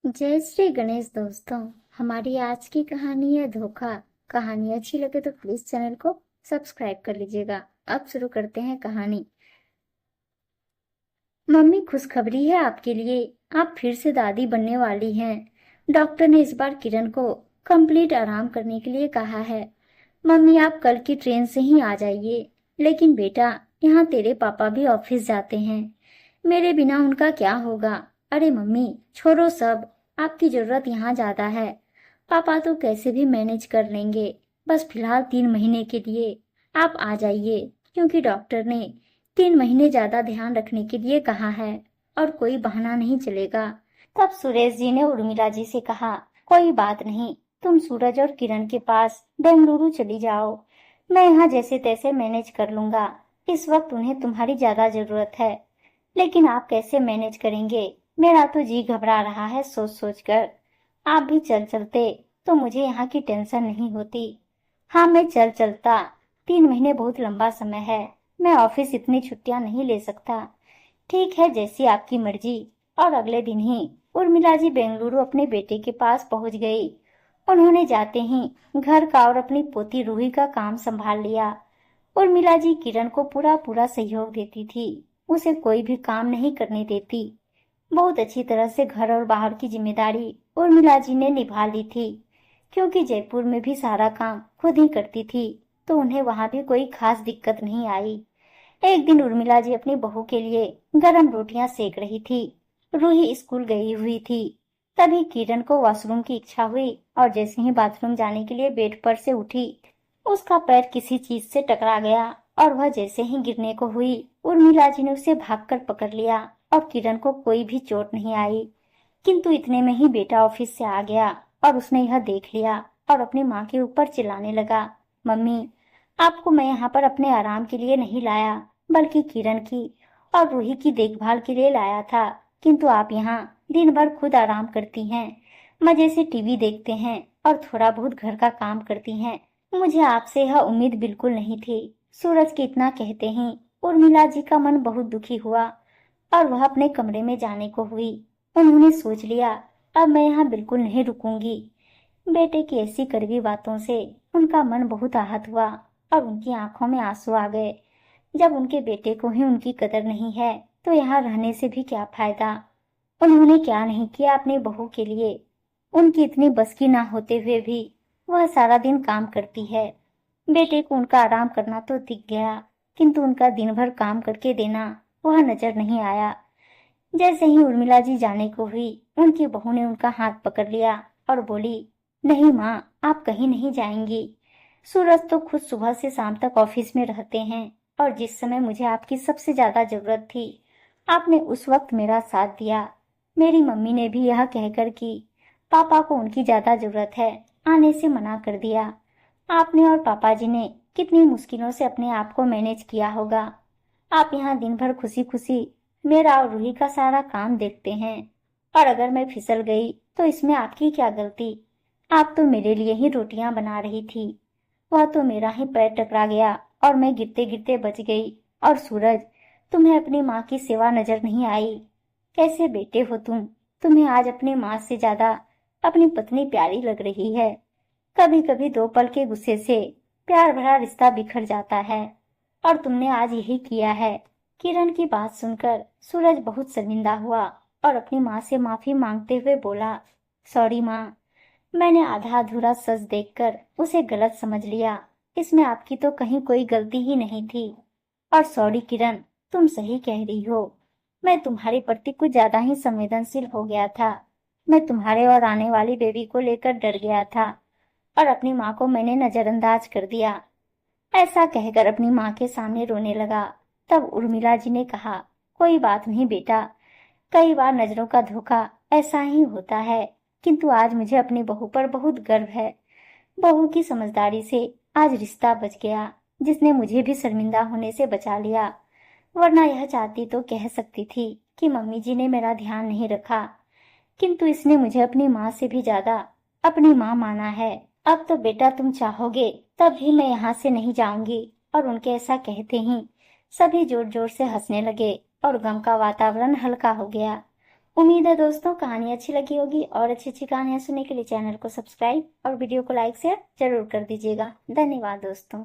जय श्री गणेश दोस्तों। हमारी आज की कहानी है धोखा। कहानी अच्छी लगे तो प्लीज चैनल को सब्सक्राइब कर लीजिएगा। अब शुरू करते हैं कहानी। मम्मी, खुशखबरी है आपके लिए। आप फिर से दादी बनने वाली हैं। डॉक्टर ने इस बार किरण को कंप्लीट आराम करने के लिए कहा है। मम्मी, आप कल की ट्रेन से ही आ जाइए। लेकिन बेटा, यहाँ तेरे पापा भी ऑफिस जाते हैं। मेरे बिना उनका क्या होगा। अरे मम्मी, छोड़ो सब। आपकी जरूरत यहाँ ज्यादा है। पापा तो कैसे भी मैनेज कर लेंगे। बस फिलहाल 3 महीने के लिए आप आ जाइए, क्योंकि डॉक्टर ने 3 महीने ज्यादा ध्यान रखने के लिए कहा है और कोई बहाना नहीं चलेगा। तब सुरेश जी ने उर्मिला जी से कहा, कोई बात नहीं, तुम सूरज और किरण के पास बेंगलुरु चली जाओ। मैं यहाँ जैसे तैसे मैनेज कर लूंगा। इस वक्त उन्हें तुम्हारी ज्यादा जरूरत है। लेकिन आप कैसे मैनेज करेंगे? मेरा तो जी घबरा रहा है सोच सोच कर। आप भी चल चलते तो मुझे यहाँ की टेंशन नहीं होती। हाँ, मैं चल चलता। 3 महीने बहुत लंबा समय है। मैं ऑफिस इतनी छुट्टियां नहीं ले सकता। ठीक है, जैसी आपकी मर्जी। और अगले दिन ही उर्मिला जी बेंगलुरु अपने बेटे के पास पहुंच गई। उन्होंने जाते ही घर का और अपनी पोती रूही का काम संभाल लिया। उर्मिला जी किरण को पूरा पूरा सहयोग देती थी। उसे कोई भी काम नहीं करने देती। बहुत अच्छी तरह से घर और बाहर की जिम्मेदारी उर्मिला जी ने निभा ली थी। क्योंकि जयपुर में भी सारा काम खुद ही करती थी, तो उन्हें वहां भी कोई खास दिक्कत नहीं आई। एक दिन उर्मिला जी अपनी बहू के लिए गरम रोटियां सेक रही थी। रूही स्कूल गई हुई थी। तभी किरण को वॉशरूम की इच्छा हुई और जैसे ही बाथरूम जाने के लिए बेड पर से उठी, उसका पैर किसी चीज से टकरा गया और वह जैसे ही गिरने को हुई, उर्मिला जी ने उसे भागकर पकड़ लिया और किरण को कोई भी चोट नहीं आई। किंतु इतने में ही बेटा ऑफिस से आ गया और उसने यह देख लिया और अपनी माँ के ऊपर चिल्लाने लगा, मम्मी, आपको मैं यहाँ पर अपने आराम के लिए नहीं लाया, बल्कि किरण की और रूही की देखभाल के लिए लाया था। किंतु आप यहाँ दिन भर खुद आराम करती हैं, मजे से टीवी देखते हैं और थोड़ा बहुत घर का काम करती हैं। मुझे आपसे यह उम्मीद बिल्कुल नहीं थी। सूरज के इतना कहते ही उर्मिला जी का मन बहुत दुखी हुआ और वह अपने कमरे में जाने को हुई। उन्होंने सोच लिया, अब मैं यहाँ बिल्कुल नहीं रुकूंगी। बेटे की ऐसी कड़वी बातों से उनका मन बहुत आहत हुआ और उनकी आंखों में आंसू आ गए। जब उनके बेटे को ही उनकी कदर नहीं है, तो यहाँ रहने से भी क्या फायदा। उन्होंने क्या नहीं किया अपनी बहू के लिए। उनकी इतनी बस की ना होते हुए भी वह सारा दिन काम करती है। बेटे को उनका आराम करना तो दिख गया, किंतु उनका दिन भर काम करके देना वह नजर नहीं आया। जैसे ही उर्मिला जी जाने को हुई, उनकी बहू ने उनका हाथ पकड़ लिया और बोली, नहीं माँ, आप कहीं नहीं जाएंगी। सूरज तो खुद सुबह से शाम तक ऑफिस में रहते हैं और जिस समय मुझे आपकी सबसे ज्यादा जरूरत थी, आपने उस वक्त मेरा साथ दिया। मेरी मम्मी ने भी यह कहकर कि पापा को उनकी ज्यादा जरूरत है, आने से मना कर दिया। आपने और पापा जी ने कितनी मुश्किलों से अपने आप को मैनेज किया होगा। आप यहाँ दिन भर खुशी खुशी मेरा और रूही का सारा काम देखते हैं, और अगर मैं फिसल गई तो इसमें आपकी क्या गलती। आप तो मेरे लिए ही रोटियां बना रही थी। वह तो मेरा ही पैर टकरा गया और मैं गिरते गिरते बच गई। और सूरज, तुम्हें अपनी माँ की सेवा नजर नहीं आई? कैसे बेटे हो तुम? तुम्हें आज अपनी माँ से ज्यादा अपनी पत्नी प्यारी लग रही है। कभी कभी 2 पल के गुस्से से प्यार भरा रिश्ता बिखर जाता है, और तुमने आज यही किया है। किरण की बात सुनकर सूरज बहुत शर्मिंदा हुआ और अपनी माँ से माफी मांगते हुए बोला, सॉरी माँ, मैंने आधा अधूरा सच देखकर उसे गलत समझ लिया। इसमें आपकी तो कहीं कोई गलती ही नहीं थी। और सॉरी किरण, तुम सही कह रही हो। मैं तुम्हारे प्रति कुछ ज्यादा ही संवेदनशील हो गया था। मैं तुम्हारे और आने वाली बेबी को लेकर डर गया था और अपनी माँ को मैंने नजरअंदाज कर दिया। ऐसा कहकर अपनी माँ के सामने रोने लगा। तब उर्मिला जी ने कहा, कोई बात नहीं बेटा, कई बार नजरों का धोखा ऐसा ही होता है, किंतु आज मुझे अपनी बहू पर बहुत गर्व है। बहू की समझदारी से आज रिश्ता बच गया, जिसने मुझे भी शर्मिंदा होने से बचा लिया। वरना यह चाहती तो कह सकती थी कि मम्मी जी ने मेरा ध्यान नहीं रखा, किंतु इसने मुझे अपनी माँ से भी ज्यादा अपनी माँ माना है। अब तो बेटा तुम चाहोगे तब भी मैं यहाँ से नहीं जाऊंगी। और उनके ऐसा कहते ही सभी जोर जोर से हंसने लगे और गम का वातावरण हल्का हो गया। उम्मीद है दोस्तों कहानी अच्छी लगी होगी, और अच्छी अच्छी कहानियां सुनने के लिए चैनल को सब्सक्राइब और वीडियो को लाइक शेयर जरूर कर दीजिएगा। धन्यवाद दोस्तों।